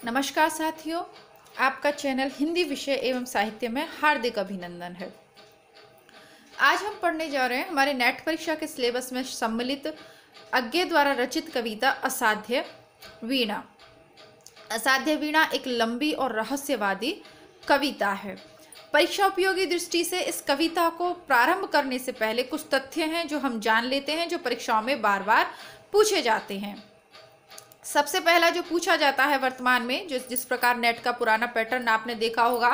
नमस्कार साथियों, आपका चैनल हिंदी विषय एवं साहित्य में हार्दिक अभिनंदन है। आज हम पढ़ने जा रहे हैं हमारे नेट परीक्षा के सिलेबस में सम्मिलित अज्ञे द्वारा रचित कविता असाध्य वीणा। असाध्य वीणा एक लंबी और रहस्यवादी कविता है। परीक्षा उपयोगी दृष्टि से इस कविता को प्रारंभ करने से पहले कुछ तथ्य हैं जो हम जान लेते हैं, जो परीक्षाओं में बार बार पूछे जाते हैं। सबसे पहला जो पूछा जाता है वर्तमान में, जिस प्रकार नेट का पुराना पैटर्न आपने देखा होगा,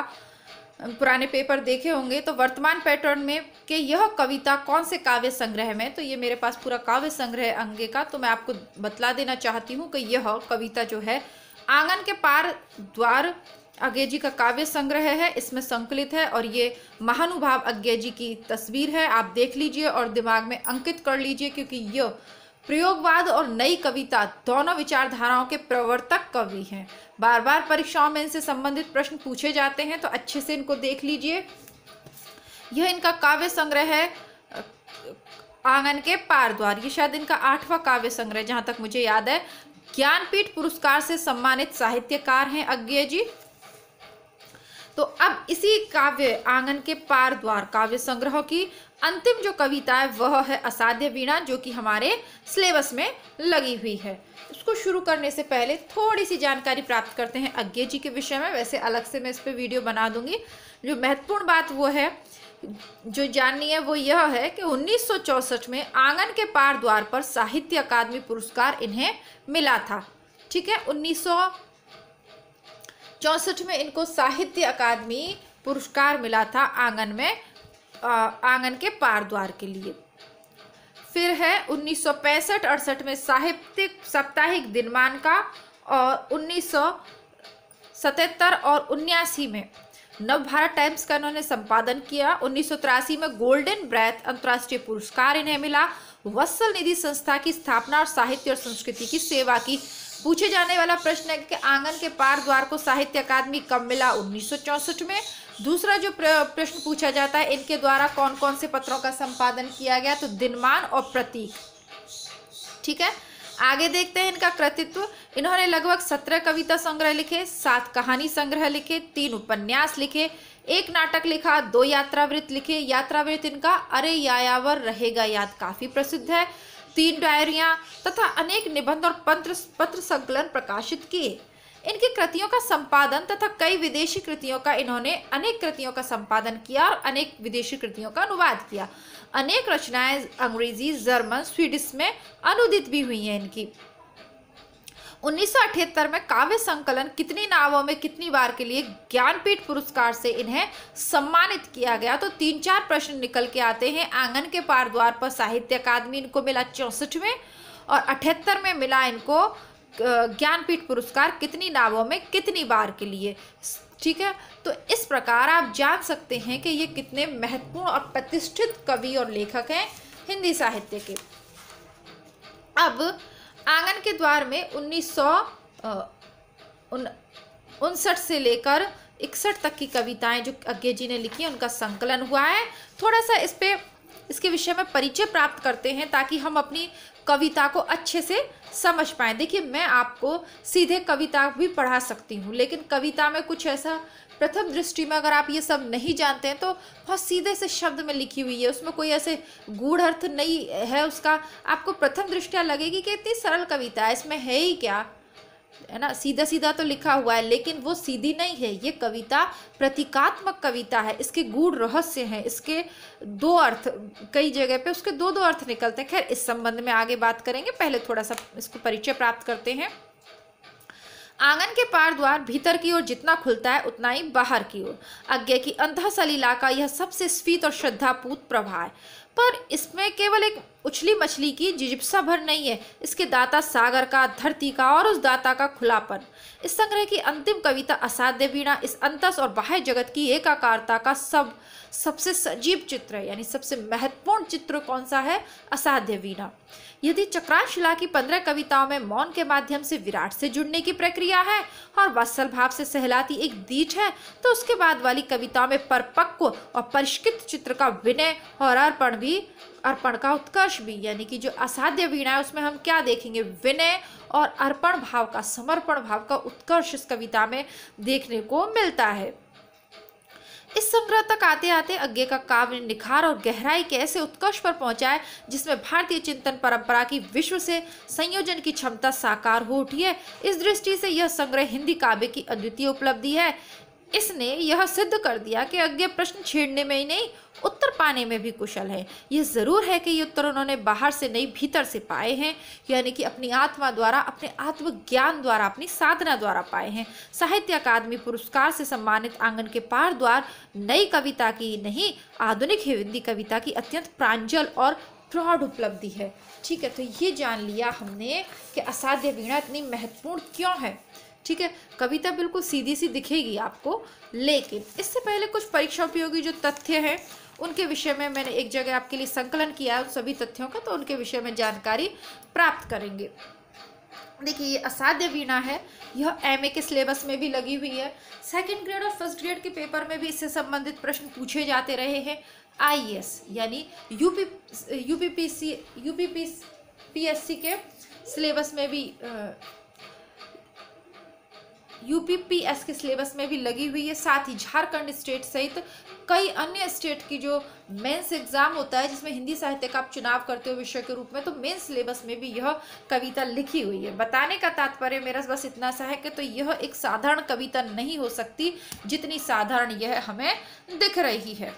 पुराने पेपर देखे होंगे, तो वर्तमान पैटर्न में कि यह कविता कौन से काव्य संग्रह में, तो ये मेरे पास पूरा काव्य संग्रह है अंगे का, तो मैं आपको बतला देना चाहती हूँ कि यह कविता जो है आंगन के पार द्वार अज्ञे जी का काव्य संग्रह है, इसमें संकलित है। और ये महानुभाव अज्ञे जी की तस्वीर है, आप देख लीजिए और दिमाग में अंकित कर लीजिए, क्योंकि यह प्रयोगवाद और नई कविता दोनों विचारधाराओं के प्रवर्तक कवि हैं। बार बार परीक्षाओं में इनसे संबंधित प्रश्न पूछे जाते हैं, तो अच्छे से इनको देख लीजिए। यह इनका काव्य संग्रह है आंगन के पार द्वार। ये शायद इनका 8वां काव्य संग्रह, जहां तक मुझे याद है। ज्ञानपीठ पुरस्कार से सम्मानित साहित्यकार हैं अज्ञे जी। तो अब इसी काव्य आंगन के पार द्वार काव्य संग्रह की अंतिम जो कविता है वह है असाध्य वीणा, जो कि हमारे सिलेबस में लगी हुई है। इसको शुरू करने से पहले थोड़ी सी जानकारी प्राप्त करते हैं अज्ञे जी के विषय में। वैसे अलग से मैं इस पर वीडियो बना दूंगी। जो महत्वपूर्ण बात वो है जो जाननी है वो यह है कि 1964 में आंगन के पार द्वार पर साहित्य अकादमी पुरस्कार इन्हें मिला था। ठीक है, 1964 में इनको साहित्य अकादमी पुरस्कार मिला था आंगन के पार द्वार के लिए। फिर है 1965-68 में साहित्यिक साप्ताहिक दिनमान का, और 1977 और 79 में नवभारत टाइम्स का इन्होंने संपादन किया। 1983 में गोल्डन ब्रेथ अंतर्राष्ट्रीय पुरस्कार इन्हें मिला। वत्सल निधि संस्था की स्थापना और साहित्य और संस्कृति की सेवा की। पूछे जाने वाला प्रश्न है कि आंगन के पार द्वार को साहित्य अकादमी कब मिला? 1964 में। दूसरा जो प्रश्न पूछा जाता है, इनके द्वारा कौन कौन से पत्रों का संपादन किया गया? तो दिनमान और प्रतीक। ठीक है, आगे देखते हैं इनका कृतित्व। इन्होंने लगभग 17 कविता संग्रह लिखे, 7 कहानी संग्रह लिखे, 3 उपन्यास लिखे, 1 नाटक लिखा, 2 यात्रावृत्त लिखे। यात्रावृत्त इनका अरे यायावर रहेगा याद काफी प्रसिद्ध है। 3 डायरियां तथा अनेक निबंध और पत्र संकलन प्रकाशित किए। इनकी कृतियों का संपादन तथा कई विदेशी कृतियों का इन्होंने अनेक कृतियों का संपादन किया और अनेक विदेशी कृतियों का अनुवाद किया। अनेक रचनाएं अंग्रेजी, जर्मन, स्वीडिश में अनुदित भी हुई हैं इनकी। 1978 में काव्य संकलन कितनी नावों में कितनी बार के लिए ज्ञानपीठ पुरस्कार से इन्हें सम्मानित किया गया? तो 3-4 प्रश्न निकल के आते हैं। आंगन के पार द्वार पर साहित्य अकादमी इनको मिला 64 में, और 78 में मिला इनको ज्ञानपीठ पुरस्कार कितनी नावों में कितनी बार के लिए। ठीक है, तो इस प्रकार आप जान सकते हैं कि ये कितने महत्वपूर्ण और प्रतिष्ठित कवि और लेखक हैं हिंदी साहित्य के। अब आंगन के द्वार में 1959 से लेकर 61 तक की कविताएं जो अज्ञे जी ने लिखी हैं, उनका संकलन हुआ है। थोड़ा सा इसके विषय में परिचय प्राप्त करते हैं ताकि हम अपनी कविता को अच्छे से समझ पाएं। देखिए, मैं आपको सीधे कविता भी पढ़ा सकती हूँ, लेकिन कविता में कुछ ऐसा प्रथम दृष्टि में अगर आप ये सब नहीं जानते हैं तो बहुत सीधे से शब्द में लिखी हुई है, उसमें कोई ऐसे गूढ़ अर्थ नहीं है उसका। आपको प्रथम दृष्टया लगेगी कि इतनी सरल कविता है, इसमें है ही क्या, है ना, सीधा सीधा तो लिखा हुआ है, लेकिन वो सीधी नहीं है। ये कविता प्रतीकात्मक कविता है, इसके गूढ़ रहस्य हैं, इसके 2 अर्थ, कई जगह पे उसके 2-2 अर्थ निकलते हैं। खैर, इस संबंध में आगे बात करेंगे, पहले थोड़ा सा इसको परिचय प्राप्त करते हैं। आंगन के पार द्वार भीतर की ओर जितना खुलता है उतना ही बाहर की ओर। अज्ञे की अंतः सलीला का यह सबसे स्फीत और श्रद्धापूत प्रभा है, पर इसमें केवल एक उछली मछली की जिजिप्सा भर नहीं है। इसके दाता सागर का, धरती का और उस दाता का खुलापन। इस संग्रह की अंतिम कविता असाध्य वीणा इस अंतस और बाह्य जगत की एकाकारता का सबसे सजीव चित्र है। यानी सबसे महत्वपूर्ण चित्र कौन सा है? असाध्य वीणा। यदि चक्राशिला की 15 कविताओं में मौन के माध्यम से विराट से जुड़ने की प्रक्रिया है और वत्सल भाव से सहलाती एक दीठ है, तो उसके बाद वाली कविताओं में परिपक्व और परिष्कृत चित्र का विनय और अर्पण भी अर्पण का उत्कर्ष भी, यानी कि जो असाध्य वीणा है उसमें हम क्या देखेंगे, विनय और अर्पण भाव का, समर्पण भाव का उत्कर्ष इस कविता में देखने को मिलता है। इस संग्रह तक आते आते अज्ञे का काव्य निखार और गहराई के ऐसे उत्कर्ष पर पहुंचा है जिसमें भारतीय चिंतन परंपरा की विश्व से संयोजन की क्षमता साकार हो उठी है। इस दृष्टि से यह संग्रह हिंदी काव्य की अद्वितीय उपलब्धि है। इसने यह सिद्ध कर दिया कि अज्ञे प्रश्न छेड़ने में ही नहीं, उत्तर पाने में भी कुशल है। यह जरूर है कि ये उत्तर उन्होंने बाहर से नहीं भीतर से पाए हैं, यानी कि अपनी आत्मा द्वारा, अपने आत्मज्ञान द्वारा, अपनी साधना द्वारा पाए हैं। साहित्य अकादमी पुरस्कार से सम्मानित आंगन के पार द्वार नई कविता की नहीं, आधुनिक हिंदी कविता की अत्यंत प्रांजल और प्रौढ़ उपलब्धि है। ठीक है, तो ये जान लिया हमने कि असाध्य वीणा इतनी महत्वपूर्ण क्यों है। ठीक है, कविता बिल्कुल सीधी सी दिखेगी आपको, लेकिन इससे पहले कुछ परीक्षा उपयोगी जो तथ्य हैं उनके विषय में मैंने एक जगह आपके लिए संकलन किया है उन सभी तथ्यों का, तो उनके विषय में जानकारी प्राप्त करेंगे। देखिए, ये असाध्य वीणा है, यह एमए के सिलेबस में भी लगी हुई है। सेकंड ग्रेड और फर्स्ट ग्रेड के पेपर में भी इससे संबंधित प्रश्न पूछे जाते रहे हैं। आईएएस यानी यूपीपीएससी के सिलेबस में भी यूपीपीएस के सिलेबस में भी लगी हुई है। साथ ही झारखंड स्टेट सहित कई अन्य स्टेट की जो मेंस एग्जाम होता है जिसमें हिंदी साहित्य का आप चुनाव करते हो विषय के रूप में, तो मेंस सिलेबस में भी यह कविता लिखी हुई है। बताने का तात्पर्य मेरा बस इतना सा है कि तो यह एक साधारण कविता नहीं हो सकती जितनी साधारण यह हमें दिख रही है।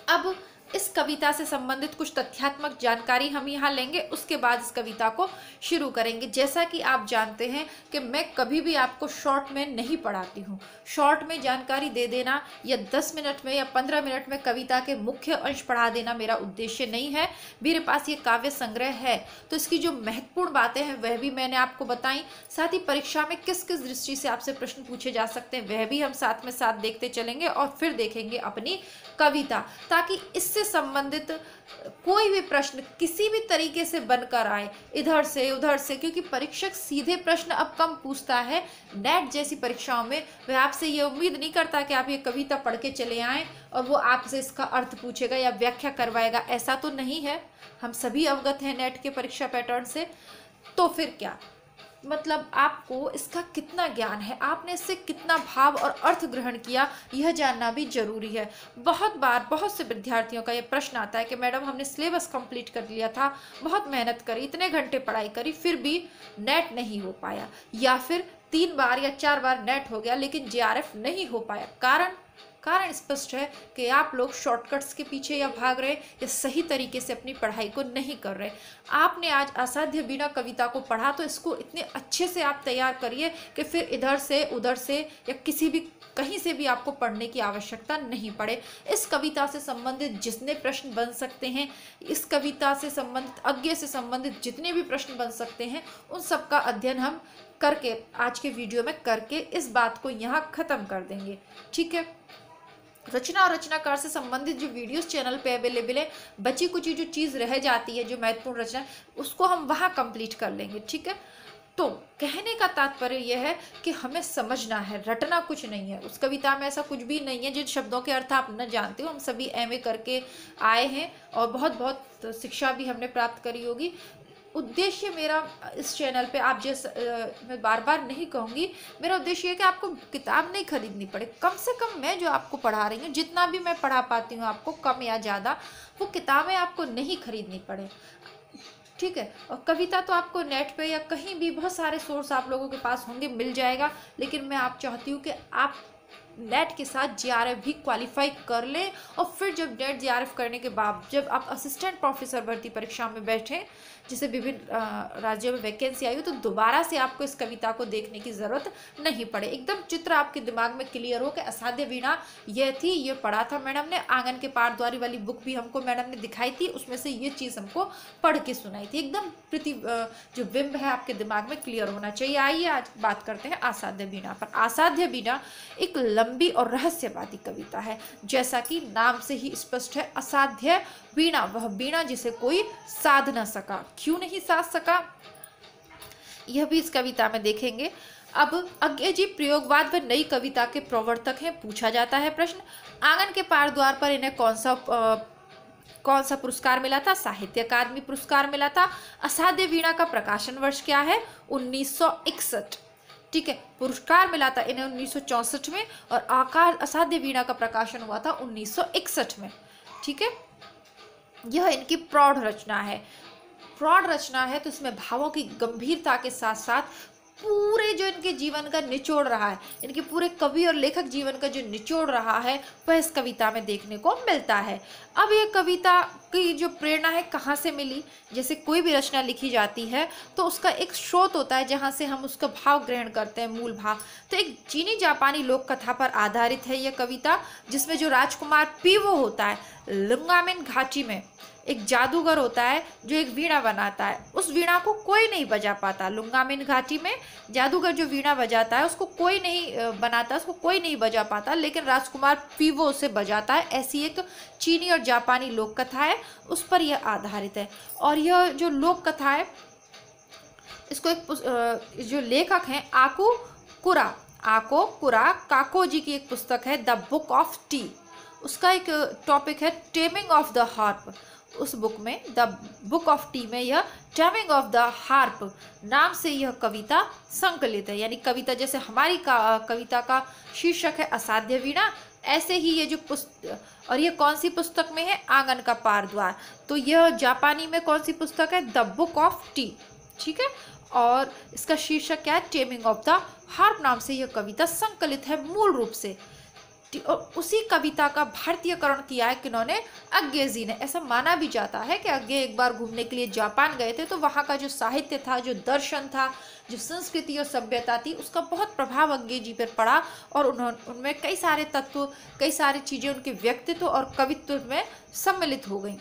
अब इस कविता से संबंधित कुछ तथ्यात्मक जानकारी हम यहाँ लेंगे, उसके बाद इस कविता को शुरू करेंगे। जैसा कि आप जानते हैं कि मैं कभी भी आपको शॉर्ट में नहीं पढ़ाती हूँ। शॉर्ट में जानकारी दे देना या 10 मिनट में या 15 मिनट में कविता के मुख्य अंश पढ़ा देना मेरा उद्देश्य नहीं है। मेरे पास ये काव्य संग्रह है तो इसकी जो महत्वपूर्ण बातें हैं वह भी मैंने आपको बताई। साथ ही परीक्षा में किस किस दृष्टि से आपसे प्रश्न पूछे जा सकते हैं वह भी हम साथ में साथ देखते चलेंगे और फिर देखेंगे अपनी कविता, ताकि इससे संबंधित कोई भी प्रश्न किसी भी तरीके से बनकर आए, इधर से उधर से, क्योंकि परीक्षक सीधे प्रश्न अब कम पूछता है। नेट जैसी परीक्षाओं में वह आपसे ये उम्मीद नहीं करता कि आप ये कविता पढ़ के चले आएं और वो आपसे इसका अर्थ पूछेगा या व्याख्या करवाएगा, ऐसा तो नहीं है। हम सभी अवगत हैं नेट के परीक्षा पैटर्न से। तो फिर क्या मतलब आपको इसका कितना ज्ञान है, आपने इससे कितना भाव और अर्थ ग्रहण किया, यह जानना भी जरूरी है। बहुत बार बहुत से विद्यार्थियों का यह प्रश्न आता है कि मैडम हमने सिलेबस कंप्लीट कर लिया था, बहुत मेहनत करी, इतने घंटे पढ़ाई करी, फिर भी नेट नहीं हो पाया, या फिर 3 बार या 4 बार नेट हो गया लेकिन जेआरएफ नहीं हो पाया। कारण स्पष्ट है कि आप लोग शॉर्टकट्स के पीछे या भाग रहे या सही तरीके से अपनी पढ़ाई को नहीं कर रहे। आपने आज असाध्य वीणा कविता को पढ़ा तो इसको इतने अच्छे से आप तैयार करिए कि फिर इधर से उधर से या किसी भी कहीं से भी आपको पढ़ने की आवश्यकता नहीं पड़े। इस कविता से संबंधित जितने प्रश्न बन सकते हैं, इस कविता से संबंधित अज्ञे से संबंधित जितने भी प्रश्न बन सकते हैं, उन सब का अध्ययन हम करके आज के वीडियो में करके इस बात को यहाँ खत्म कर देंगे। ठीक है, रचना और रचनाकार से संबंधित जो वीडियोस चैनल पे अवेलेबल है, बची कुछ जो चीज़ रह जाती है जो महत्वपूर्ण रचना, उसको हम वहाँ कंप्लीट कर लेंगे। ठीक है, तो कहने का तात्पर्य यह है कि हमें समझना है, रटना कुछ नहीं है। उस कविता में ऐसा कुछ भी नहीं है जिन शब्दों के अर्थ आप न जानते हो। हम सभी एमए करके आए हैं और बहुत बहुत शिक्षा भी हमने प्राप्त करी होगी। उद्देश्य मेरा इस चैनल पे आप जैसे मैं बार बार नहीं कहूँगी, मेरा उद्देश्य है कि आपको किताब नहीं खरीदनी पड़े। कम से कम मैं जो आपको पढ़ा रही हूँ, जितना भी मैं पढ़ा पाती हूँ आपको, कम या ज़्यादा, वो किताबें आपको नहीं खरीदनी पड़े। ठीक है, और कविता तो आपको नेट पे या कहीं भी बहुत सारे सोर्स आप लोगों के पास होंगे, मिल जाएगा। लेकिन मैं आप चाहती हूँ कि आप नेट के साथ जेआरएफ भी क्वालिफाई कर लें और फिर जब नेट जेआरएफ करने के बाद जब आप असिस्टेंट प्रोफेसर भर्ती परीक्षा में बैठें, जिसे विभिन्न राज्यों में वैकेंसी आई हो, तो दोबारा से आपको इस कविता को देखने की ज़रूरत नहीं पड़े। एकदम चित्र आपके दिमाग में क्लियर हो कि असाध्य वीणा ये थी, ये पढ़ा था मैडम ने। आंगन के पार द्वारी वाली बुक भी हमको मैडम ने दिखाई थी, उसमें से ये चीज़ हमको पढ़ के सुनाई थी। एकदम जो बिंब है आपके दिमाग में क्लियर होना चाहिए। आइए आज बात करते हैं असाध्य वीणा पर। असाध्य वीणा एक लंबी और रहस्यवादी कविता है। जैसा कि नाम से ही स्पष्ट है, असाध्य वीणा, वह वीणा जिसे कोई साध न सका। क्यों नहीं साध सका, यह भी इस कविता में देखेंगे। अब अज्ञे जी प्रयोगवाद व नई कविता के प्रवर्तक हैं। पूछा जाता है प्रश्न, आंगन के पार द्वार पर इन्हें कौन सा कौन सा पुरस्कार मिला था? साहित्य अकादमी पुरस्कार मिला था। असाध्य वीणा का प्रकाशन वर्ष क्या है? 1961। ठीक है, पुरस्कार मिला था इन्हें 1964 में और आकार असाध्य वीणा का प्रकाशन हुआ था 1961 में। ठीक है, यह इनकी प्रौढ़ रचना है। प्रौढ़ रचना है तो इसमें भावों की गंभीरता के साथ साथ पूरे जो इनके जीवन का निचोड़ रहा है, इनके पूरे कवि और लेखक जीवन का जो निचोड़ रहा है वह इस कविता में देखने को मिलता है। अब ये कविता की जो प्रेरणा है कहाँ से मिली? जैसे कोई भी रचना लिखी जाती है तो उसका एक स्रोत होता है जहाँ से हम उसका भाव ग्रहण करते हैं, मूल भाव। तो एक चीनी जापानी लोक कथा पर आधारित है यह कविता, जिसमें जो राजकुमार पीवो होता है, लुंगामिन घाटी में एक जादूगर होता है जो एक वीणा बनाता है। उस वीणा को कोई नहीं बजा पाता। लुंगामिन घाटी में जादूगर जो वीणा बजाता है उसको कोई नहीं बनाता, उसको कोई नहीं बजा पाता, लेकिन राजकुमार पीवो उसे बजाता है। ऐसी एक चीनी और जापानी लोक कथा है, उस पर यह आधारित है। और यह जो लोक कथा है इसको एक जो लेखक हैं आको कुरा काको जी की एक पुस्तक है द बुक ऑफ टी। उसका एक टॉपिक है टेमिंग ऑफ द हार्प। उस बुक में द बुक ऑफ टी में यह टेमिंग ऑफ द हार्प नाम से यह कविता संकलित है। यानी कविता जैसे हमारी कविता का शीर्षक है असाध्य वीणा, ऐसे ही ये जो पुस्तक, और ये कौन सी पुस्तक में है? आंगन का पार द्वार। तो यह जापानी में कौन सी पुस्तक है? The book of T. ठीक है, और इसका शीर्षक क्या है? टेमिंग ऑफ द हार्प नाम से यह कविता संकलित है मूल रूप से। और उसी कविता का भारतीयकरण किया है किन्होंने? अज्ञे जी ने। ऐसा माना भी जाता है कि अज्ञे एक बार घूमने के लिए जापान गए थे तो वहाँ का जो साहित्य था, जो दर्शन था, जो संस्कृति और सभ्यता थी, उसका बहुत प्रभाव अज्ञे जी पर पड़ा और उनमें कई सारे तत्व, कई सारी चीज़ें उनके व्यक्तित्व और कवित्व में सम्मिलित हो गई।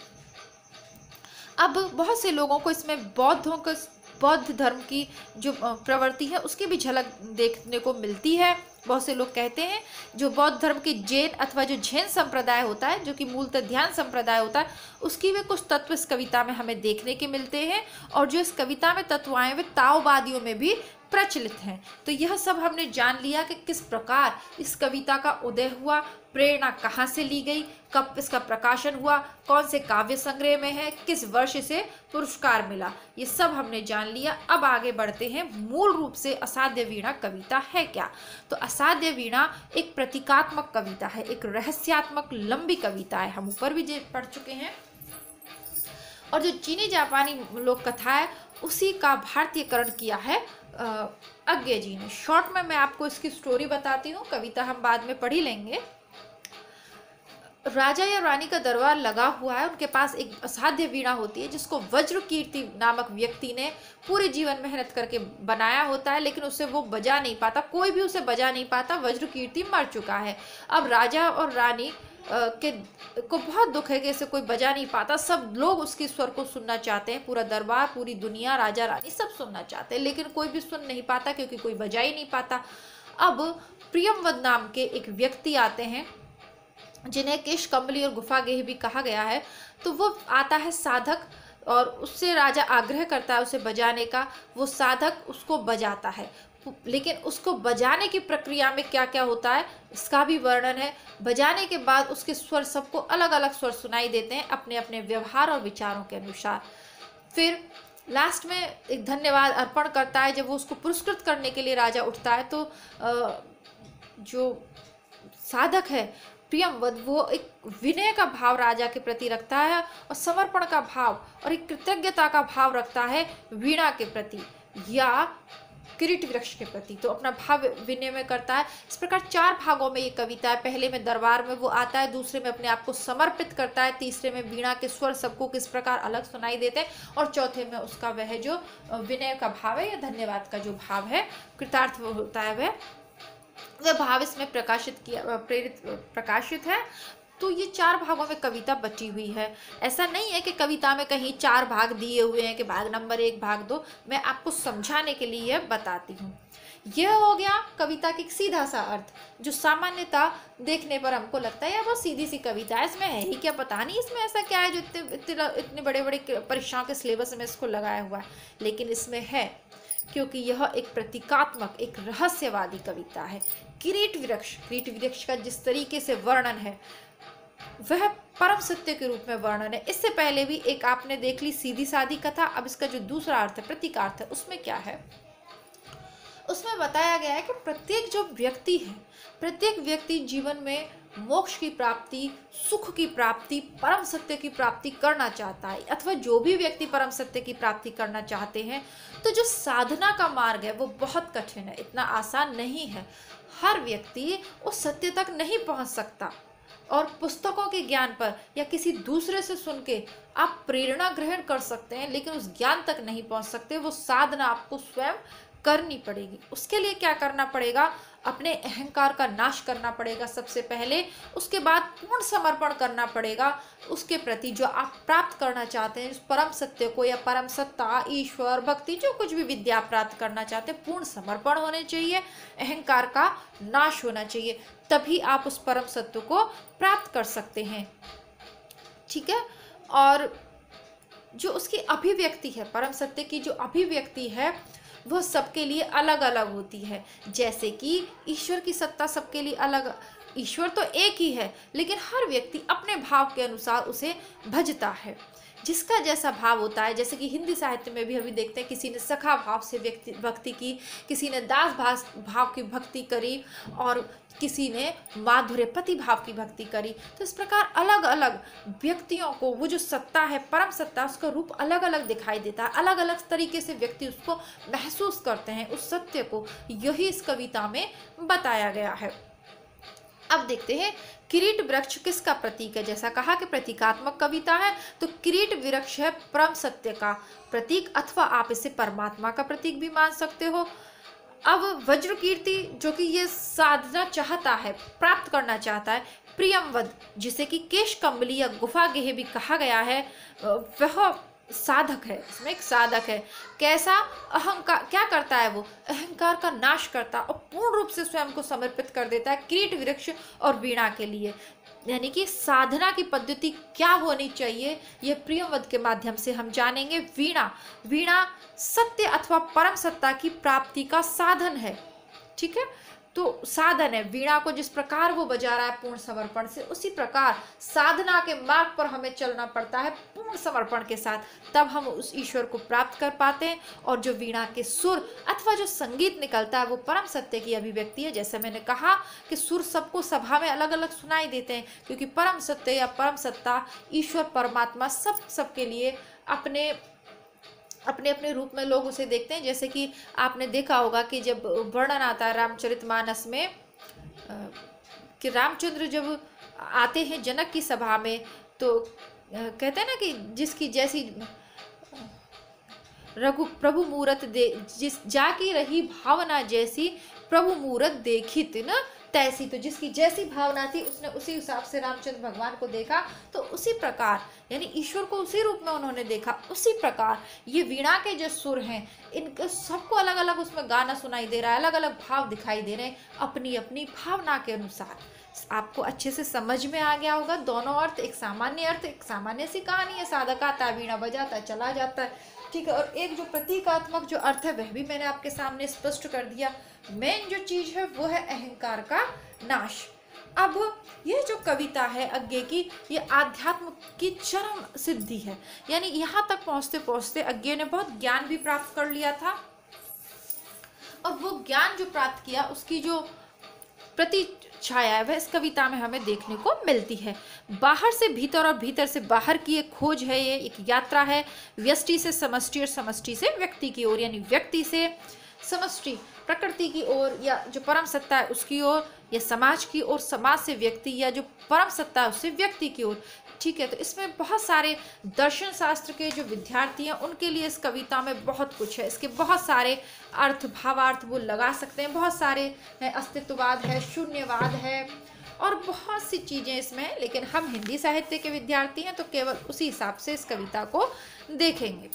अब बहुत से लोगों को इसमें बौद्ध धर्म की जो प्रवृत्ति है उसकी भी झलक देखने को मिलती है। बहुत से लोग कहते हैं जो बौद्ध धर्म के जैन अथवा जो जैन संप्रदाय होता है, जो कि मूलतः ध्यान संप्रदाय होता है, उसकी वे कुछ तत्व इस कविता में हमें देखने के मिलते हैं। और जो इस कविता में तत्व आए वे ताओवादियों में भी प्रचलित हैं। तो यह सब हमने जान लिया कि किस प्रकार इस कविता का उदय हुआ, प्रेरणा कहाँ से ली गई, कब इसका प्रकाशन हुआ, कौन से काव्य संग्रह में है, किस वर्ष इसे पुरस्कार मिला, ये सब हमने जान लिया। अब आगे बढ़ते हैं, मूल रूप से असाध्य वीणा कविता है क्या? तो असाध्य वीणा एक प्रतीकात्मक कविता है, एक रहस्यात्मक लंबी कविता है, हम ऊपर भी पढ़ चुके हैं। और जो चीनी जापानी लोक कथा है उसी का भारतीयकरण किया है अज्ञे जी ने। शॉर्ट में मैं आपको इसकी स्टोरी बताती हूँ, कविता हम बाद में पढ़ ही लेंगे। राजा या रानी का दरबार लगा हुआ है, उनके पास एक असाध्य वीणा होती है जिसको वज्रकीर्ति नामक व्यक्ति ने पूरे जीवन मेहनत करके बनाया होता है, लेकिन उसे वो बजा नहीं पाता, कोई भी उसे बजा नहीं पाता, वज्रकीर्ति मर चुका है। अब राजा और रानी को बहुत दुख है कि इसे कोई बजा नहीं पाता। सब लोग उसके स्वर को सुनना चाहते हैं, पूरा दरबार, पूरी दुनिया, राजा रानी सब सुनना चाहते हैं, लेकिन कोई भी सुन नहीं पाता क्योंकि कोई बजा ही नहीं पाता। अब प्रियमवद नाम के एक व्यक्ति आते हैं जिन्हें केश कम्बली और गुफागेह भी कहा गया है। तो वो आता है साधक और उससे राजा आग्रह करता है उसे बजाने का। वो साधक उसको बजाता है, लेकिन उसको बजाने की प्रक्रिया में क्या क्या होता है इसका भी वर्णन है। बजाने के बाद उसके स्वर सबको अलग अलग स्वर सुनाई देते हैं अपने अपने व्यवहार और विचारों के अनुसार। फिर लास्ट में एक धन्यवाद अर्पण करता है। जब वो उसको पुरस्कृत करने के लिए राजा उठता है तो जो साधक है प्रियमवद, वो एक विनय का भाव राजा के प्रति रखता है और समर्पण का भाव और एक कृतज्ञता का भाव रखता है वीणा के प्रति या किरीट वृक्ष के प्रति। तो अपना भाव विनय में करता है। इस प्रकार 4 भागों में ये कविता है। पहले में दरबार में वो आता है, दूसरे में अपने आप को समर्पित करता है, तीसरे में वीणा के स्वर सबको किस प्रकार अलग सुनाई देते हैं, और चौथे में उसका वह जो विनय का भाव है या धन्यवाद का जो भाव है, कृतार्थ होता है, वह भाव इसमें प्रकाशित है। तो ये 4 भागों में कविता बची हुई है। ऐसा नहीं है कि कविता में कहीं 4 भाग दिए हुए हैं कि भाग नंबर 1 भाग 2। मैं आपको समझाने के लिए बताती हूँ। यह हो गया कविता की सीधा सा अर्थ, जो सामान्यतः देखने पर हमको लगता है यार बहुत सीधी सी कविता है, इसमें है ही क्या, पता नहीं इसमें ऐसा क्या है जो इतने बड़े बड़े परीक्षाओं के सिलेबस में इसको लगाया हुआ है। लेकिन इसमें है, क्योंकि यह एक प्रतीकात्मक, एक रहस्यवादी कविता है। किरीट वृक्ष का जिस तरीके से वर्णन है, वह परम सत्य के रूप में वर्णन है। इससे पहले भी एक आपने देख ली सीधी सादी कथा। अब इसका जो दूसरा अर्थ है, प्रतीकार्थ है, उसमें क्या है, उसमें बताया गया है कि प्रत्येक जो व्यक्ति है, प्रत्येक व्यक्ति जीवन में मोक्ष की प्राप्ति, सुख की प्राप्ति, परम सत्य की प्राप्ति करना चाहता है, अथवा जो भी व्यक्ति परम सत्य की प्राप्ति करना चाहते हैं, तो जो साधना का मार्ग है वो बहुत कठिन है, इतना आसान नहीं है। हर व्यक्ति उस सत्य तक नहीं पहुंच सकता, और पुस्तकों के ज्ञान पर या किसी दूसरे से सुन के आप प्रेरणा ग्रहण कर सकते हैं, लेकिन उस ज्ञान तक नहीं पहुंच सकते। वो साधना आपको स्वयं करनी पड़ेगी। उसके लिए क्या करना पड़ेगा, अपने अहंकार का नाश करना पड़ेगा सबसे पहले, उसके बाद पूर्ण समर्पण करना पड़ेगा उसके प्रति जो आप प्राप्त करना चाहते हैं, उस परम सत्य को या परम सत्ता, ईश्वर, भक्ति, जो कुछ भी विद्या प्राप्त करना चाहते हैं, पूर्ण समर्पण होने चाहिए, अहंकार का नाश होना चाहिए, तभी आप उस परम सत्य को प्राप्त कर सकते हैं। ठीक है। और जो उसकी अभिव्यक्ति है, परम सत्य की जो अभिव्यक्ति है वह सबके लिए अलग अलग होती है। जैसे कि ईश्वर की सत्ता सबके लिए अलग, ईश्वर तो एक ही है, लेकिन हर व्यक्ति अपने भाव के अनुसार उसे भजता है, जिसका जैसा भाव होता है। जैसे कि हिंदी साहित्य में भी अभी देखते हैं, किसी ने सखा भाव से भक्ति की, किसी ने दास भाव की भक्ति करी, और किसी ने माधुर्य पति भाव की भक्ति करी। तो इस प्रकार अलग अलग व्यक्तियों को वो जो सत्ता है, परम सत्ता, उसका रूप अलग अलग दिखाई देता है, अलग अलग तरीके से व्यक्ति उसको महसूस करते हैं, उस सत्य को। यही इस कविता में बताया गया है। अब देखते हैं किरीट वृक्ष किसका प्रतीक है। जैसा कहा कि प्रतीकात्मक कविता है, तो किरीट वृक्ष है परम सत्य का प्रतीक, अथवा आप इसे परमात्मा का प्रतीक भी मान सकते हो। अब वज्र कीर्ति, जो कि ये साधना चाहता है, प्राप्त करना चाहता है, प्रियमवद, जिसे कि केश कम्बली या गुफा गेह भी कहा गया है, वह साधक है। इसमें एक साधक है, कैसा, अहंकार, क्या करता है वो, अहंकार का नाश करता और पूर्ण रूप से स्वयं को समर्पित कर देता है किरीट वृक्ष और वीणा के लिए। यानी कि साधना की पद्धति क्या होनी चाहिए, ये प्रियमवद के माध्यम से हम जानेंगे। वीणा सत्य अथवा परम सत्ता की प्राप्ति का साधन है। ठीक है, तो साधन है। वीणा को जिस प्रकार वो बजा रहा है पूर्ण समर्पण से, उसी प्रकार साधना के मार्ग पर हमें चलना पड़ता है पूर्ण समर्पण के साथ, तब हम उस ईश्वर को प्राप्त कर पाते हैं। और जो वीणा के सुर अथवा जो संगीत निकलता है वो परम सत्य की अभिव्यक्ति है। जैसे मैंने कहा कि सुर सबको सभा में अलग अलग सुनाई देते हैं, क्योंकि परम सत्य या परम सत्ता, ईश्वर, परमात्मा सबके लिए अपने अपने रूप में लोग उसे देखते हैं। जैसे कि आपने देखा होगा कि जब वर्णन आता है रामचरितमानस में, कि रामचंद्र जब आते हैं जनक की सभा में, तो कहते हैं ना कि जिसकी जैसी प्रभु मूरत दे, जिस जाकी रही भावना जैसी, प्रभु मूरत देखी न तैसी। तो जिसकी जैसी भावना थी उसने उसी हिसाब से रामचंद्र भगवान को देखा। तो उसी प्रकार, यानी ईश्वर को उसी रूप में उन्होंने देखा। उसी प्रकार ये वीणा के जो सुर हैं, इनके सबको अलग अलग उसमें गाना सुनाई दे रहा है, अलग अलग भाव दिखाई दे रहे हैं अपनी अपनी भावना के अनुसार। आपको अच्छे से समझ में आ गया होगा दोनों अर्थ। एक सामान्य अर्थ, एक सामान्य सी कहानी है, साधक आता है, वीणा बजाता है, चला जाता है। ठीक है, और एक जो प्रतीकात्मक जो अर्थ है वह भी मैंने आपके सामने स्पष्ट कर दिया। मेन जो चीज है वो है अहंकार का नाश। अब ये जो कविता है अज्ञे की, ये आध्यात्म की चरम सिद्धि है। यानी यहाँ तक पहुँचते पहुँचते अज्ञे ने बहुत ज्ञान भी प्राप्त कर लिया था, और वो ज्ञान जो प्राप्त किया उसकी जो प्रति छाया है वह इस कविता में हमें देखने को मिलती है। बाहर से भीतर और भीतर से बाहर की एक खोज है, ये एक यात्रा है, व्यष्टि से समष्टि और समष्टि से व्यक्ति की ओर, यानी व्यक्ति से समष्टि प्रकृति की ओर या जो परम सत्ता है उसकी ओर, या समाज की ओर, समाज से व्यक्ति, या जो परम सत्ता है उससे व्यक्ति की ओर। ठीक है, तो इसमें बहुत सारे दर्शन शास्त्र के जो विद्यार्थी हैं उनके लिए इस कविता में बहुत कुछ है। इसके बहुत सारे अर्थ, भावार्थ वो लगा सकते हैं, बहुत सारे अस्तित्ववाद है, शून्यवाद है, और बहुत सी चीज़ें इसमें हैं। लेकिन हम हिंदी साहित्य के विद्यार्थी हैं तो केवल उसी हिसाब से इस कविता को देखेंगे।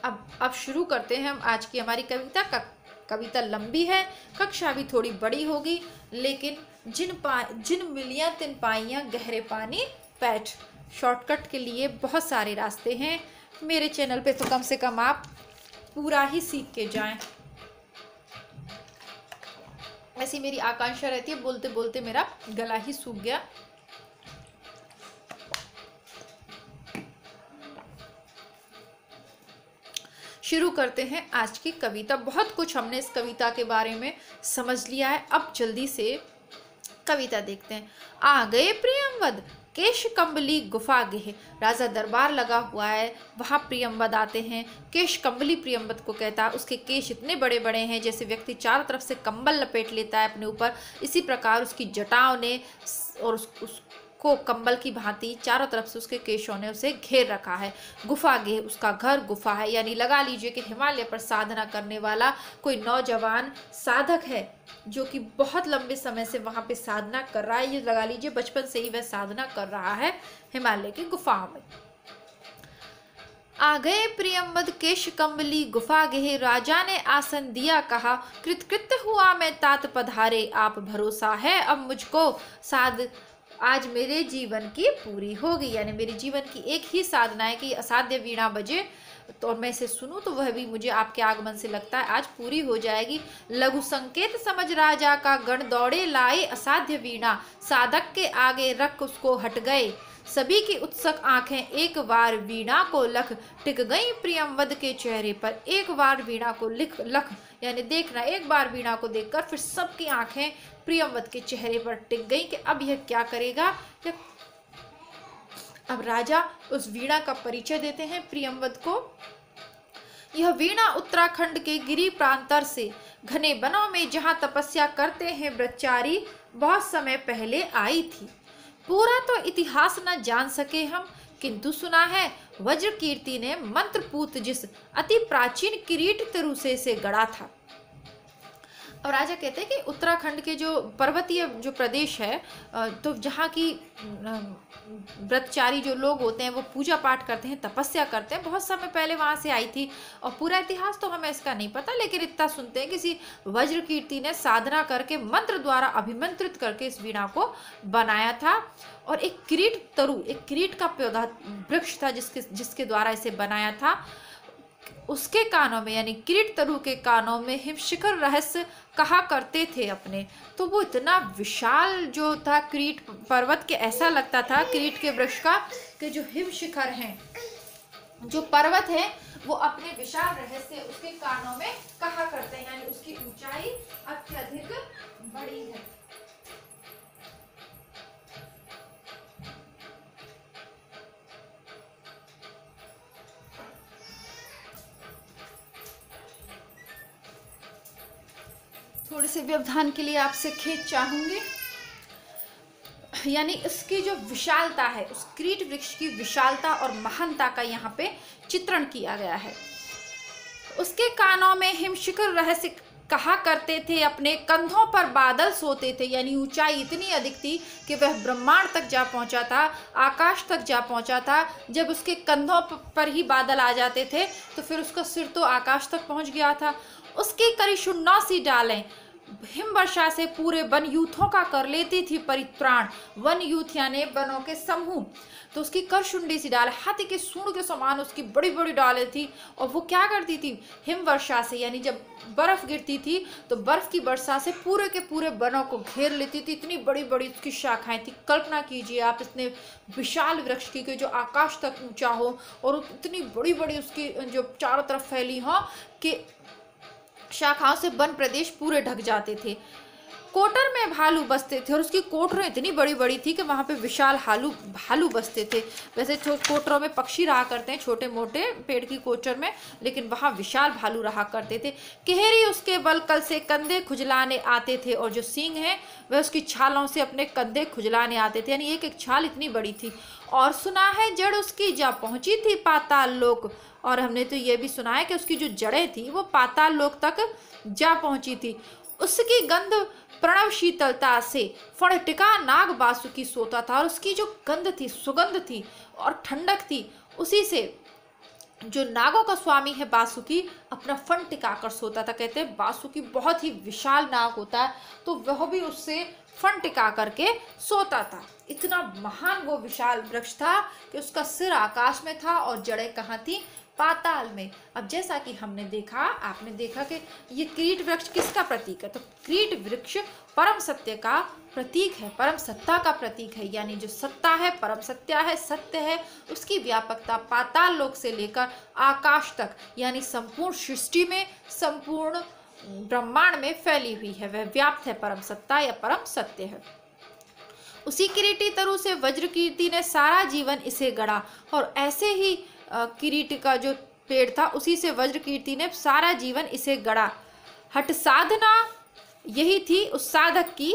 अब शुरू करते हैं हम आज की हमारी कविता का। कविता लंबी है, कक्षा भी थोड़ी बड़ी होगी, लेकिन जिन मिलियां तिन पाइयां गहरे पानी पैठ। शॉर्टकट के लिए बहुत सारे रास्ते हैं मेरे चैनल पे, तो कम से कम आप पूरा ही सीख के जाएं। ऐसी मेरी आकांक्षा रहती है। बोलते बोलते मेरा गला ही सूख गया। शुरू करते हैं आज की कविता। बहुत कुछ हमने इस कविता के बारे में समझ लिया है, अब जल्दी से कविता देखते हैं। आ गए प्रियंवद केश कंबली गुफा गेह। राजा दरबार लगा हुआ है, वहाँ प्रियंवद आते हैं। केश कंबली प्रियंवद को कहता है। उसके केश इतने बड़े बड़े हैं जैसे व्यक्ति चारों तरफ से कंबल लपेट लेता है अपने ऊपर, इसी प्रकार उसकी जटाओं ने और उसको कंबल की भांति चारों तरफ से उसके केशों ने उसे घेर रखा है। गुफा गेह, उसका घर गुफा है, यानी लगा लीजिए कि हिमालय पर साधना करने वाला कोई नौजवान साधक है जो कि बहुत लंबे समय से वहां पे साधना कर रहा है। ये लगा लीजिए बचपन से ही वह साधना कर रहा है हिमालय की गुफाओं में। आ गए प्रियंवद केश कंबली गुफा गेह। राजा ने आसन दिया कहा, कृतकृत्य हुआ मैं तात पधारे। आप भरोसा है अब मुझको, साध आज मेरे जीवन की पूरी होगी। यानी मेरे जीवन की एक ही साधना है कि असाध्य वीणा बजे तो मैं इसे सुनूं, तो वह भी मुझे आपके आगमन से लगता है आज पूरी हो जाएगी। लघु संकेत समझ राजा का, गण दौड़े लाए असाध्य वीणा। साधक के आगे रख उसको हट गए, सभी की उत्सुक आंखें एक बार वीणा को लख। टिक गई प्रियंवद के चेहरे पर, एक बार वीणा को लख यानी देखना, एक बार वीणा को देखकर फिर सबकी आंखें प्रियंवद के चेहरे पर टिक गई कि अब यह क्या करेगा। अब राजा उस वीणा का परिचय देते हैं प्रियंवद को। यह वीणा उत्तराखंड के गिरी प्रांतर से घने वनों में जहां तपस्या करते हैं ब्रह्मचारी, बहुत समय पहले आई थी। पूरा तो इतिहास न जान सके हम, किंतु सुना है वज्र कीर्ति ने मंत्रपूत जिस अति प्राचीन किरीट तरुसे से गढ़ा था। और राजा कहते हैं कि उत्तराखंड के जो पर्वतीय जो प्रदेश है, तो जहाँ की ब्रह्मचारी जो लोग होते हैं वो पूजा पाठ करते हैं, तपस्या करते हैं, बहुत समय पहले वहाँ से आई थी। और पूरा इतिहास तो हमें इसका नहीं पता, लेकिन इतना सुनते हैं किसी वज्र कीर्ति ने साधना करके मंत्र द्वारा अभिमंत्रित करके इस वीणा को बनाया था। और एक किरीट तरु, एक किरीट का पौधा वृक्ष था जिसके द्वारा इसे बनाया था। उसके कानों में यानी किरीट तरु के कानों में हिमशिखर रहस्य कहा करते थे अपने। तो वो इतना विशाल जो था किरीट पर्वत के, ऐसा लगता था किरीट के वृक्ष का कि जो हिमशिखर हैं, जो पर्वत है वो अपने विशाल रहस्य उसके कानों में कहा करते हैं, यानी उसकी ऊंचाई अत्यधिक बड़ी है। थोड़े से व्यवधान के लिए आपसे खेद चाहूंगी। यानी इसकी जो विशालता है, उस किरीट वृक्ष की विशालता और महानता का यहाँ पे चित्रण किया गया है। उसके कानों में हिमशिखर रहस्य कहा करते थे, अपने कंधों पर बादल सोते थे। यानी ऊंचाई इतनी अधिक थी कि वह ब्रह्मांड तक जा पहुंचा था, आकाश तक जा पहुंचा था। जब उसके कंधों पर ही बादल आ जाते थे तो फिर उसका सिर तो आकाश तक पहुंच गया था। उसकी करी सी डालें हिम वर्षा से पूरे वन यूथों का कर लेती थी परित्राण। वन यूथ यानी वनों के समूह। तो उसकी करशुंडी सी डाल, हाथी के सूंड के समान उसकी बड़ी बड़ी डालें थी। और वो क्या करती थी, हिम वर्षा से यानी जब बर्फ गिरती थी तो बर्फ की वर्षा से पूरे के पूरे वनों को घेर लेती थी। इतनी बड़ी बड़ी उसकी शाखाएं थी। कल्पना कीजिए आप इतने विशाल वृक्ष की जो आकाश तक ऊंचा हो और इतनी बड़ी बड़ी उसकी जो चारों तरफ फैली हो कि शाखाओं से वन प्रदेश पूरे ढक जाते थे। कोटर में भालू बसते थे और उसकी कोटरें इतनी बड़ी बड़ी थी कि वहाँ पे विशाल भालू बसते थे। वैसे कोटरों में पक्षी रहा करते हैं छोटे मोटे पेड़ की कोचर में, लेकिन वहाँ विशाल भालू रहा करते थे। केहरी उसके बलकल से कंधे खुजलाने आते थे और जो सींग है वह उसकी छालों से अपने कंधे खुजलाने आते थे। यानी एक एक छाल इतनी बड़ी थी। और सुना है जड़ उसकी जा पहुंची थी पाताल लोक। और हमने तो ये भी सुना है कि उसकी जो जड़ें थी वो पाताल लोक तक जा पहुंची थी। उसकी गंध प्रणव शीतलता से फणटिका नाग बासुकी सोता था। और उसकी जो गंध थी, सुगंध थी और ठंडक थी, उसी से जो नागों का स्वामी है बासुकी अपना फन टिका कर सोता था। कहते हैं बासुकी बहुत ही विशाल नाग होता है, तो वह भी उससे फन टिका करके सोता था। इतना महान वो विशाल वृक्ष था कि उसका सिर आकाश में था और जड़ें कहाँ थी, पाताल में। अब जैसा कि हमने देखा, आपने देखा कि ये कीट वृक्ष किसका प्रतीक है, तो कीट वृक्ष परम सत्य का प्रतीक है, परम सत्ता का प्रतीक है। यानी जो सत्ता है, परम सत्या है, सत्य है, उसकी व्यापकता पाताल लोक से लेकर आकाश तक, यानी संपूर्ण सृष्टि में, संपूर्ण ब्रह्मांड में फैली हुई है, वह व्याप्त है, परम सत्ता या परम सत्य है। उसी किरीटी तरु से वज्रकीर्ति ने सारा जीवन इसे गढ़ा, और ऐसे ही किरीट का जो पेड़ था उसी से वज्रकीर्ति ने सारा जीवन इसे गढ़ा। हठ साधना यही थी उस साधक की,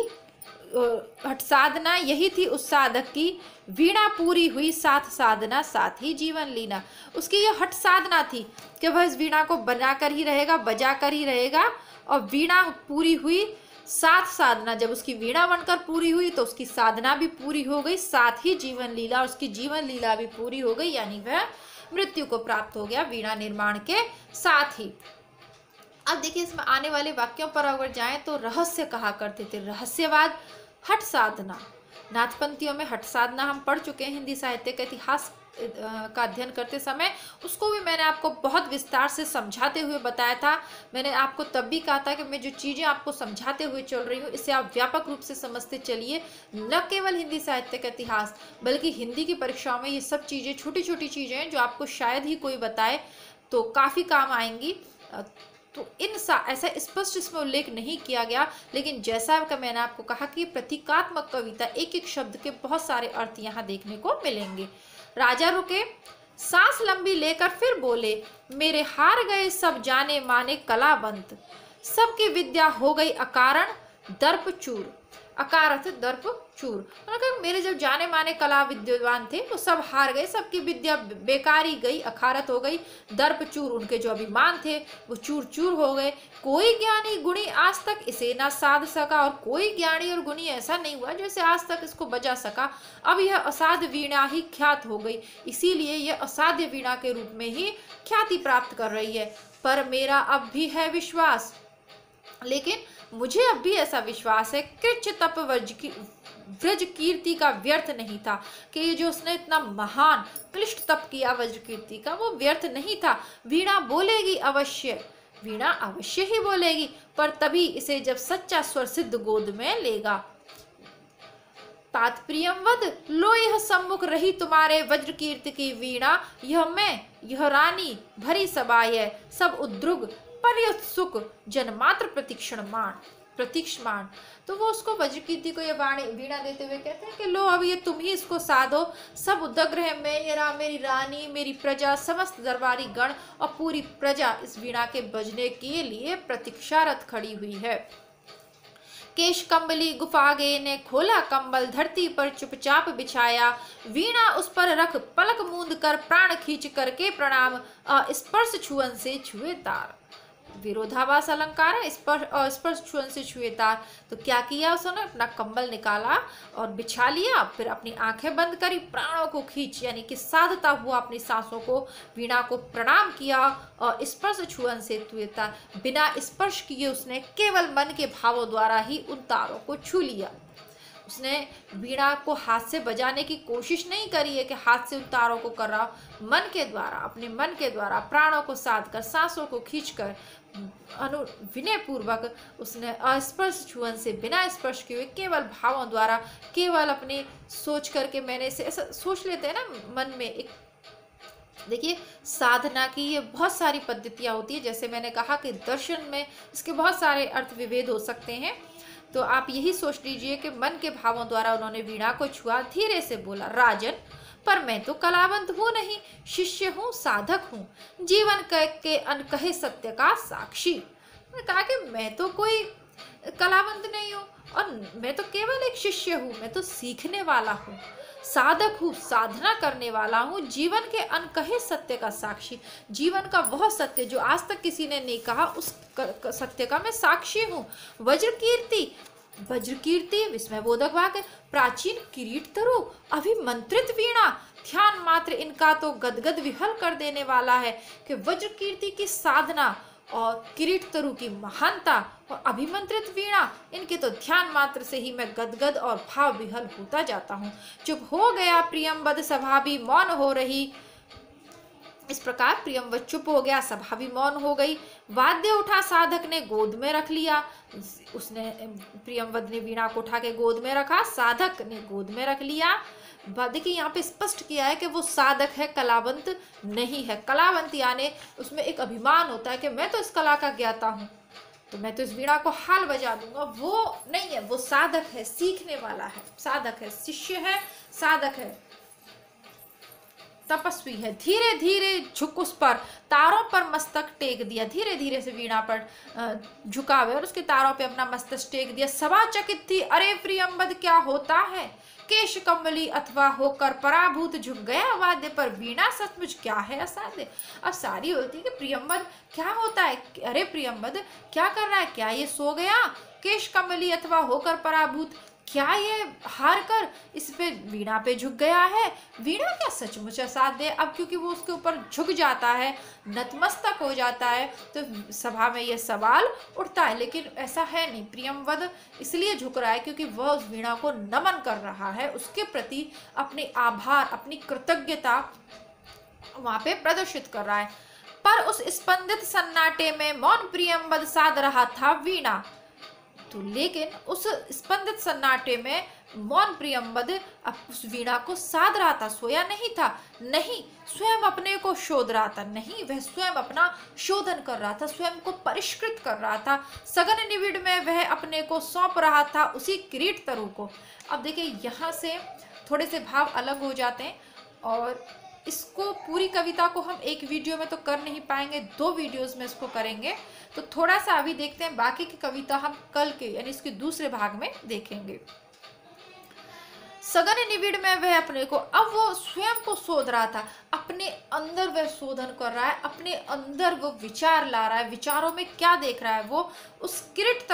हठ साधना यही थी उस साधक की, वीणा पूरी हुई साथ साधना साथ ही जीवन लीना। उसकी यह हठ साधना थी कि वह इस वीणा को बना कर ही रहेगा, बजा कर ही रहेगा, और वीणा पूरी हुई साथ साधना, जब उसकी वीणा बनकर पूरी हुई तो उसकी साधना भी पूरी हो गई, साथ ही जीवन लीला, उसकी जीवन लीला भी पूरी हो गई, यानी वह मृत्यु को प्राप्त हो गया वीणा निर्माण के साथ ही। अब देखिए इसमें आने वाले वाक्यों पर अगर जाएं तो रहस्य कहा करते थे, रहस्यवाद, हठ साधना। नाथपंथियों में हठ साधना हम पढ़ चुके हैं, हिंदी साहित्य का इतिहास का अध्ययन करते समय उसको भी मैंने आपको बहुत विस्तार से समझाते हुए बताया था। मैंने आपको तब भी कहा था कि मैं जो चीज़ें आपको समझाते हुए चल रही हूँ इसे आप व्यापक रूप से समझते चलिए, न केवल हिंदी साहित्य का इतिहास बल्कि हिंदी की परीक्षाओं में ये सब चीज़ें, छोटी छोटी चीज़ें हैं जो आपको शायद ही कोई बताए तो काफ़ी काम आएंगी। तो ऐसा स्पष्ट इसमें उल्लेख नहीं किया गया, लेकिन जैसा कि मैंने आपको कहा कि प्रतीकात्मक कविता, एक एक शब्द के बहुत सारे अर्थ यहाँ देखने को मिलेंगे। राजा रुके, सांस लंबी लेकर फिर बोले, मेरे हार गए सब जाने माने कलावंत, सबकी विद्या हो गई अकारण दर्प चूर। अकारथ दर्प चूर, मतलब मेरे जब जाने माने कला विद्वान थे वो सब हार गए, सबकी विद्या बेकारी गई, अखारत हो गई, दर्प चूर, उनके जो अभिमान थे वो चूर चूर हो गए। कोई ज्ञानी गुणी आज तक इसे ना साध सका, और कोई ज्ञानी और गुणी ऐसा नहीं हुआ जो इसे आज तक इसको बजा सका। अब यह असाध्य वीणा ही ख्यात हो गई, इसीलिए यह असाध्य वीणा के रूप में ही ख्याति प्राप्त कर रही है। पर मेरा अब भी है विश्वास, लेकिन मुझे अब भी ऐसा विश्वास है, कृच्छ तप व्रज कीर्ति का व्यर्थ नहीं था, कि ये जो उसने इतना महान क्लिष्ट तप किया वज्र कीर्ति का, वो व्यर्थ नहीं था। वीणा बोलेगी अवश्य, वीणा अवश्य ही बोलेगी, पर तभी इसे जब सच्चा स्वर सिद्ध गोद में लेगा। तात्प्रियम वद, लो यह सम्मुख रही तुम्हारे वज्र कीर्ति की वीणा, यह मैं, यह रानी भरी सबाई है, सब उद्रुग पर्युत्सुक जनमात्र प्रतीक्षमान। तो वो उसको वज्रकीर्ति को ये वीणा देते हुए कहते हैं कि लो अब ये तुम ही इसको साधो, सब उदग्र है, मैं ये मेरी रानी, मेरी प्रजा, समस्त दरबारी गण और पूरी प्रजा इस वीणा के बजने के लिए प्रतीक्षारत खड़ी हुई है। केश कंबली गुफागे ने खोला कंबल, धरती पर चुपचाप बिछाया, वीणा उस पर रख पलक मूंद कर, प्राण खींच करके प्रणाम, स्पर्श छुअन से छुए तार। विरोधाभास अलंकार है, स्पर्श छुअन से छुए तार। तो क्या किया उसने, अपना कंबल निकाला और बिछा लिया, फिर अपनी आंखें बंद करी, प्राणों को खींच यानी कि साधता हुआ अपनी सांसों को, वीणा को प्रणाम किया और स्पर्श छुअन से छुए तार, बिना स्पर्श किए उसने केवल मन के भावों द्वारा ही उन तारों को छू लिया। उसने वीणा को हाथ से बजाने की कोशिश नहीं करी है कि हाथ से उन तारों को कर रहा, मन के द्वारा, अपने मन के द्वारा प्राणों को साध कर, सांसों को खींचकर विनय पूर्वक उसने अस्पर्श छुअन से, बिना स्पर्श किए केवल भावों द्वारा, केवल अपने सोच करके, मैंने से ऐसा सोच लेते हैं ना मन में। एक देखिए साधना की ये बहुत सारी पद्धतियाँ होती है, जैसे मैंने कहा कि दर्शन में इसके बहुत सारे अर्थ विभेद हो सकते हैं। तो आप यही सोच लीजिए कि मन के भावों द्वारा उन्होंने वीणा को छुआ, धीरे से बोला, राजन पर मैं तो कलावंत हूँ नहीं, शिष्य हूँ, साधक हूँ, जीवन के अनकहे सत्य का साक्षी। मैंने कहा कि मैं तो कोई कलावंत नहीं हूँ और मैं तो केवल एक शिष्य हूँ, मैं तो सीखने वाला हूँ, साधक हूँ, साधना करने वाला हूँ, जीवन के अनकहे सत्य का साक्षी। जीवन का वह सत्य जो आज तक किसी ने नहीं कहा, उस सत्य का मैं साक्षी हूँ। वज्र कीर्ति विस्मयबोधक वाक्य, प्राचीन किरीट तरु अभिमंत्रित वीणा, ध्यान मात्र इनका तो गदगद विहल कर देने वाला है कि वज्र कीर्ति की साधना और किरीट तरु की महानता और अभिमंत्रित वीणा, इनके तो ध्यान मात्र से ही मैं गदगद और भाव विहल होता जाता हूँ। चुप हो गया प्रियम बद सभा भी, मौन हो रही इस प्रकार प्रियंवद चुप हो गया, सभा भी मौन हो गई। वाद्य उठा, साधक ने गोद में रख लिया। उसने प्रियंवद ने वीणा को उठा के गोद में रखा, साधक ने गोद में रख लिया। देखिए यहाँ पे स्पष्ट किया है कि वो साधक है, कलावंत नहीं है। कलावंत यानी उसमें एक अभिमान होता है कि मैं तो इस कला का ज्ञाता हूँ, तो मैं तो इस वीणा को हाल बजा दूंगा। वो नहीं है, वो साधक है, सीखने वाला है, साधक है, शिष्य है, साधक है, तपस्वी है। धीरे धीरे झुक उस पर, तारों पर मस्तक टेक दिया। धीरे धीरे से वीणा पर झुका हुआ और उसके तारों पे अपना मस्तक टेक दिया। सभा चकित थी, अरे प्रियंवद क्या होता है? केश कमली अथवा होकर पराभूत झुक गया वाद्य पर, वीणा सचमुच क्या है असाध्य। अब सारी होती है कि प्रियंवद क्या होता है, अरे प्रियंवद क्या कर रहा है, क्या ये सो गया? केश कमली अथवा होकर पराभूत, क्या ये हार कर इस पे वीणा पे झुक गया है? वीणा क्या सचमुच असाध्य? अब क्योंकि वो उसके ऊपर झुक जाता है, नतमस्तक हो जाता है, तो सभा में ये सवाल उठता है। लेकिन ऐसा है नहीं, प्रियंवद इसलिए झुक रहा है क्योंकि वह उस वीणा को नमन कर रहा है, उसके प्रति अपने आभार, अपनी कृतज्ञता वहां पे प्रदर्शित कर रहा है। पर उस स्पंदित सन्नाटे में मौन प्रियंवद साध रहा था वीणा। तो लेकिन उस स्पंदित सन्नाटे में मौन प्रियंवद उस वीणा को साध रहा था, सोया नहीं था, नहीं, स्वयं अपने को शोध रहा था, नहीं, वह स्वयं अपना शोधन कर रहा था, स्वयं को परिष्कृत कर रहा था। सघन निविड़ में वह अपने को सौंप रहा था उसी किरीट तरु को। अब देखिए यहाँ से थोड़े से भाव अलग हो जाते हैं और इसको पूरी कविता को हम एक वीडियो में तो कर नहीं पाएंगे, 2 वीडियोस में इसको करेंगे। तो थोड़ा सा अभी देखते हैं, बाकी की कविता हम कल के यानी इसके दूसरे भाग में देखेंगे। सघन निविड़ में वह अपने को, अब वो स्वयं को शोध रहा था, अपने अंदर वह शोधन कर रहा है, अपने अंदर वो विचार ला रहा है, विचारों में क्या देख रहा है, वो उस किरीट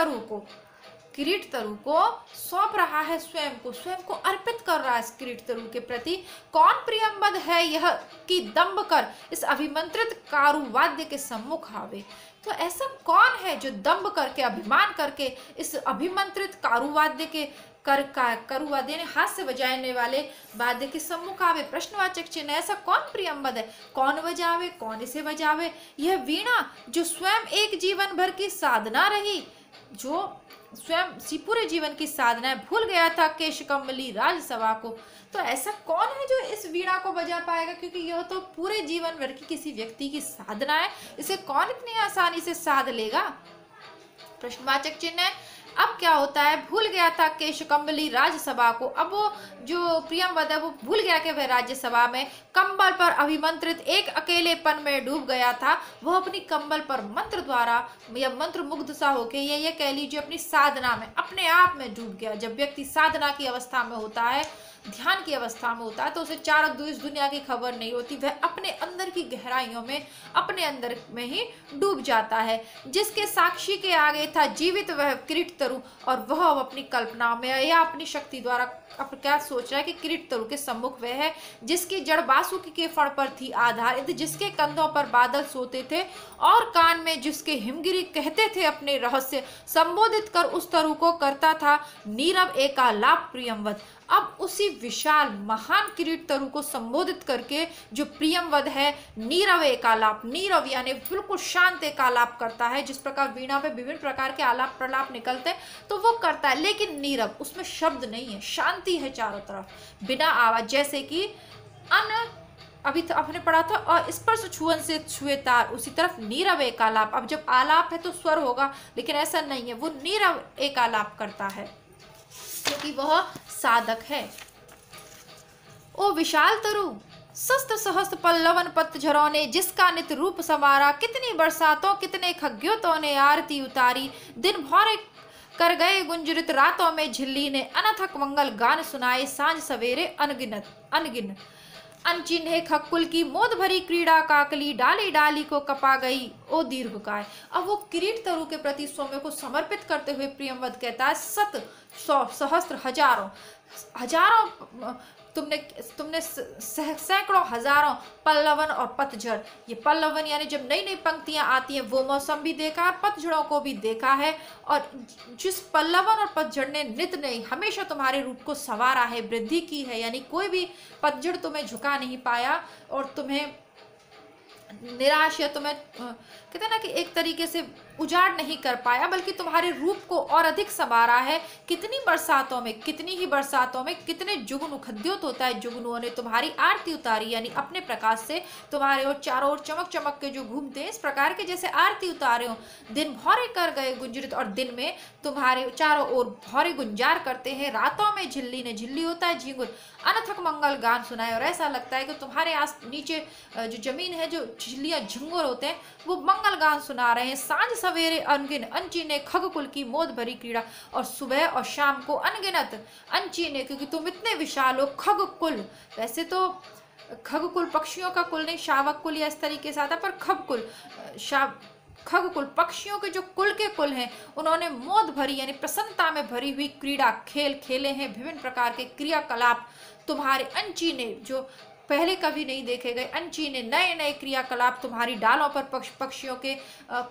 तरु को सौंप रहा है, स्वयं को अर्पित कर रहा है इस किरीट तरु के प्रति। कौन प्रियंवद है यह कि दंभ कर इस अभिमंत्रित कारुवाद्य के सम्मुख आवे? तो ऐसा कौन है जो दंभ करके, अभिमान करके इस अभिमंत्रित कारुवाद्य के करुवाद्य ने हाथ से बजाने वाले वाद्य के सम्मुख आवे? प्रश्नवाचक चिन्ह। ऐसा कौन प्रियंवद है? कौन बजावे, कौन इसे बजावे? यह वीणा जो स्वयं एक जीवन भर की साधना रही, जो स्वयं पूरे जीवन की साधना भूल गया था केश कमली राजसभा को, तो ऐसा कौन है जो इस वीणा को बजा पाएगा? क्योंकि यह तो पूरे जीवन भर की किसी व्यक्ति की साधना है, इसे कौन इतनी आसानी से साध लेगा? प्रश्नवाचक चिन्ह है। अब क्या होता है, भूल गया था केश कम्बली राज्यसभा को। अब वो जो प्रियंवद है वो भूल गया कि वह राज्यसभा में कंबल पर अभिमंत्रित एक अकेलेपन में डूब गया था। वह अपनी कंबल पर मंत्र द्वारा या मंत्र मुग्ध सा होके ये कह लीजिए अपनी साधना में अपने आप में डूब गया। जब व्यक्ति साधना की अवस्था में होता है, ध्यान की अवस्था में होता है, तो उसे चारों इस दुनिया की खबर नहीं होती, वह अपने अंदर की गहराइयों में अपने अंदर में ही डूब जाता है। जिसके साक्षी के आगे था जीवित वह किरीट तरु, और वह अपनी कल्पना में या अपनी शक्ति द्वारा अब क्या सोच रहा है कि किरीट तरु के सम्मुख वह है जिसकी जड़ बासुकी के फण पर थी आधारित, जिसके कंधों पर बादल सोते थे और कान में जिसके हिमगिरी कहते थे अपने रहस्य संबोधित कर उस तरु को करता था नीरव एकालाप प्रियंवद। अब उसी विशाल महान किरीट तरु को संबोधित करके जो प्रियंवद है नीरव एकालाप, नीरव यानी बिल्कुल शांत एकालाप करता है। जिस प्रकार वीणा पे विभिन्न प्रकार के आलाप प्रलाप निकलते हैं तो वो करता है, लेकिन नीरव, उसमें शब्द नहीं है, शांति है चारों तरफ, बिना आवाज। जैसे कि अभी तो आपने पढ़ा था और स्पर्श छुअन से छुए तार, उसी तरफ नीरव एकालाप। अब जब आलाप है तो स्वर होगा, लेकिन ऐसा नहीं है, वो नीरव एकालाप करता है क्योंकि वह साधक है। ओ विशाल तरु शस्त्र सहस्त्र पल्लवन पतझरों ने जिसका नित रूप संवारा, कितनी बरसातों कितने खग्योतों ने आरती उतारी, दिन भर कर गए गुंजरित रातों में झिल्ली ने अनथक मंगल गान सुनाए, सांझ सवेरे अनगिन अनचिन्हे खक्कुल की मोद भरी क्रीड़ा काकली, डाली डाली को कपा गई ओ दीर्घकाय। अब वो किरीट तरु के प्रति सौम्य को समर्पित करते हुए प्रियंवद कहता है, सत सौ सहस्त्र हजारों तुमने सैकड़ों हजारों पल्लवन और पतझड़, ये पल्लवन यानी जब नई नई पंक्तियां आती हैं वो मौसम भी देखा है, पतझड़ों को भी देखा है, और जिस पल्लवन और पतझड़ ने नित नई हमेशा तुम्हारे रूप को संवारा है, वृद्धि की है, यानी कोई भी पतझड़ तुम्हें झुका नहीं पाया और तुम्हें निराश या तुम्हें कहते हैं ना कि एक तरीके से उजाड़ नहीं कर पाया, बल्कि तुम्हारे रूप को और अधिक संवारा है। कितनी बरसातों में, कितनी ही बरसातों में कितने जुगनू, खद्योत होता है जुगनुओं ने तुम्हारी आरती उतारी, यानी अपने प्रकाश से तुम्हारे और चारों ओर चमक चमक के जो घूमते हैं, इस प्रकार के जैसे आरती उतारे हो। दिन भौरे कर गए गुंजरित, और दिन में तुम्हारे चारों ओर भौरे गुंजार करते हैं। रातों में झिल्ली ने, झिल्ली होता है झिंगुर, अनथक मंगल गान सुनाए। और ऐसा लगता है कि तुम्हारे आस नीचे जो जमीन है, जो झिल्लियां झिंगुर होते हैं, वो मंगल गान सुना रहे हैं। सांझ सवेरे अनगिन अनचीने खगकुल की मोद भरी क्रीड़ा, और सुबह और शाम को अनगिनत अनचीने, क्योंकि तुम इतने विशाल हो। खगकुल, वैसे तो खगकुल पक्षियों का कुल नहीं, शावक कुल या इस तरीके से आता, पर खगकुल खगकुल पक्षियों के जो कुल के कुल हैं, उन्होंने मोद भरी यानी प्रसन्नता में भरी हुई क्रीड़ा खेल खेले हैं। विभिन्न प्रकार के क्रियाकलाप तुम्हारे अनचीने, जो पहले कभी नहीं देखे गए अनचीने नए नए क्रियाकलाप तुम्हारी डालों पर पक्षियों के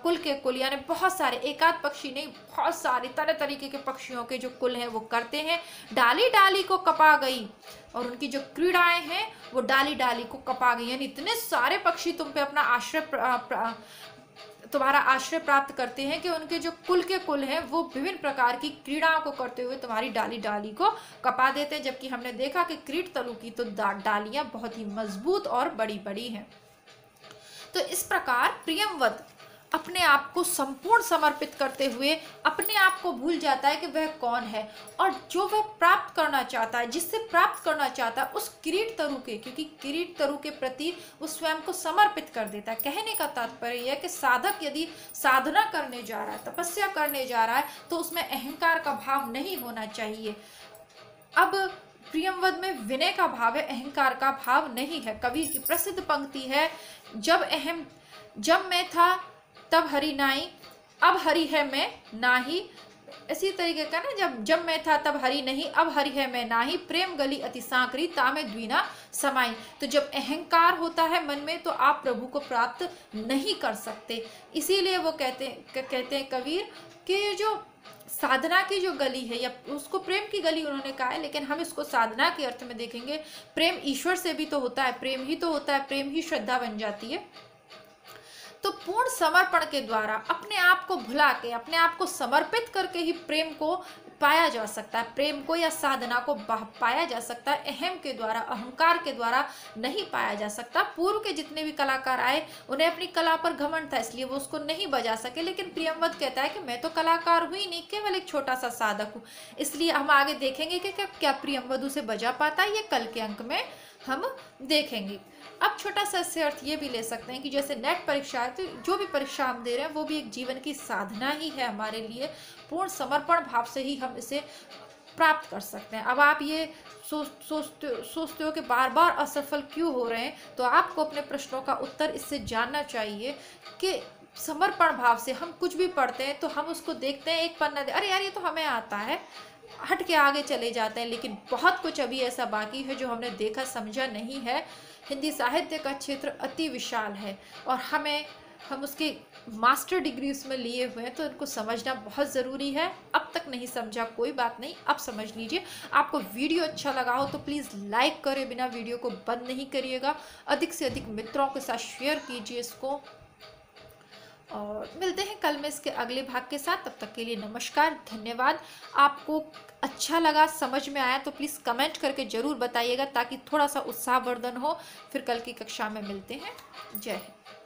कुल के कुल, यानी बहुत सारे, एकाध पक्षी नहीं, बहुत सारे तरह तरीके के पक्षियों के जो कुल हैं वो करते हैं। डाली डाली को कपा गई, और उनकी जो क्रीड़ाएं हैं वो डाली डाली को कपा गई, यानी इतने सारे पक्षी तुम पे अपना आश्रय, तुम्हारा आश्रय प्राप्त करते हैं कि उनके जो कुल के कुल हैं वो विभिन्न प्रकार की क्रीड़ाओं को करते हुए तुम्हारी डाली डाली को कपा देते हैं। जबकि हमने देखा कि क्रीट तलु की तो डालियां बहुत ही मजबूत और बड़ी बड़ी हैं। तो इस प्रकार प्रियंवद अपने आप को संपूर्ण समर्पित करते हुए अपने आप को भूल जाता है कि वह कौन है, और जो वह प्राप्त करना चाहता है, जिससे प्राप्त करना चाहता है, उस किरीट तरु के, क्योंकि किरीट तरु के प्रति वो स्वयं को समर्पित कर देता है। कहने का तात्पर्य यह है कि साधक यदि साधना करने जा रहा है, तपस्या करने जा रहा है, तो उसमें अहंकार का भाव नहीं होना चाहिए। अब प्रियंवद में विनय का भाव है, अहंकार का भाव नहीं है। कबीर की प्रसिद्ध पंक्ति है, जब मैं था तब हरि नाई, अब हरि है मैं नाही। इसी तरीके का ना, जब मैं था तब हरि नहीं, अब हरि है मैं नाही। प्रेम गली अति सांकरी, तामे द्वीना समाई। तो जब अहंकार होता है मन में, तो आप प्रभु को प्राप्त नहीं कर सकते। इसीलिए वो कहते हैं कबीर कि जो साधना की जो गली है, या उसको प्रेम की गली उन्होंने कहा है, लेकिन हम इसको साधना के अर्थ में देखेंगे। प्रेम ईश्वर से भी तो होता है, प्रेम ही तो होता है, प्रेम ही श्रद्धा बन जाती है। तो पूर्ण समर्पण के द्वारा अपने आप को भुला के, अपने आप को समर्पित करके ही प्रेम को पाया जा सकता है, प्रेम को या साधना को पाया जा सकता है। अहम के द्वारा, अहंकार के द्वारा नहीं पाया जा सकता। पूर्व के जितने भी कलाकार आए, उन्हें अपनी कला पर घमंड था, इसलिए वो उसको नहीं बजा सके। लेकिन प्रियंवद कहता है कि मैं तो कलाकार हुई नहीं, केवल एक छोटा सा साधक हूँ। इसलिए हम आगे देखेंगे कि क्या प्रियंवद उसे बजा पाता है, ये कल के अंक में हम देखेंगे। अब छोटा सा इससे अर्थ ये भी ले सकते हैं कि जैसे नेट परीक्षा है, तो जो भी परीक्षा हम दे रहे हैं वो भी एक जीवन की साधना ही है हमारे लिए। पूर्ण समर्पण भाव से ही हम इसे प्राप्त कर सकते हैं। अब आप ये सोचते हो कि बार बार असफल क्यों हो रहे हैं, तो आपको अपने प्रश्नों का उत्तर इससे जानना चाहिए कि समर्पण भाव से हम कुछ भी पढ़ते हैं तो हम उसको देखते हैं, एक पन्ना अरे यार ये तो हमें आता है, हट के आगे चले जाते हैं। लेकिन बहुत कुछ अभी ऐसा बाकी है जो हमने देखा समझा नहीं है। हिंदी साहित्य का क्षेत्र अति विशाल है, और हम उसके मास्टर डिग्री उसमें लिए हुए हैं, तो इनको समझना बहुत ज़रूरी है। अब तक नहीं समझा कोई बात नहीं, अब समझ लीजिए। आपको वीडियो अच्छा लगा हो तो प्लीज़ लाइक करें, बिना वीडियो को बंद नहीं करिएगा। अधिक से अधिक मित्रों के साथ शेयर कीजिए इसको, और मिलते हैं कल में इसके अगले भाग के साथ। तब तक के लिए नमस्कार, धन्यवाद। आपको अच्छा लगा, समझ में आया तो प्लीज़ कमेंट करके ज़रूर बताइएगा, ताकि थोड़ा सा उत्साहवर्धन हो। फिर कल की कक्षा में मिलते हैं। जय हिंद।